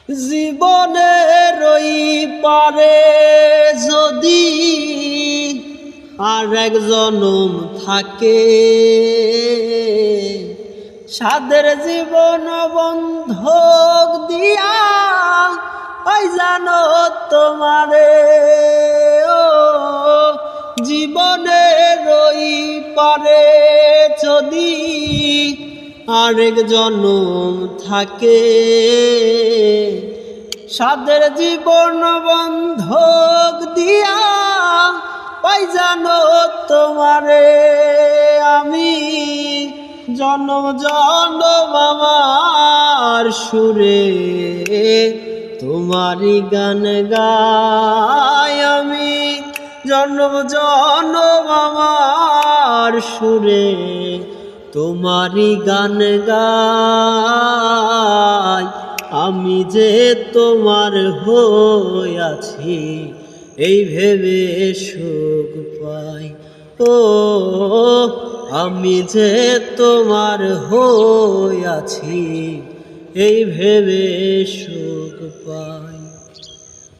জীবনের ওই পারে যদি আর এক জনম থাকে, সাদের জীবন বন্ধক দিয়া ওই জানো তোমারে। ও জীবনের ওই পারে যদি আরেক জনম থাকে, সাদের জীবন বন্ধক দিয়া ওই জানো তোমারে। আমি জনম জনম আমার সুরে তোমারই গান গাই। আমি জনম জনম আমার সুরে তোমারই গান গাই। আমি যে তোমার হইয়াছি এই ভেবে সুখ পাই। ও আমি যে তোমার হইয়াছি এই ভেবে সুখ পাই।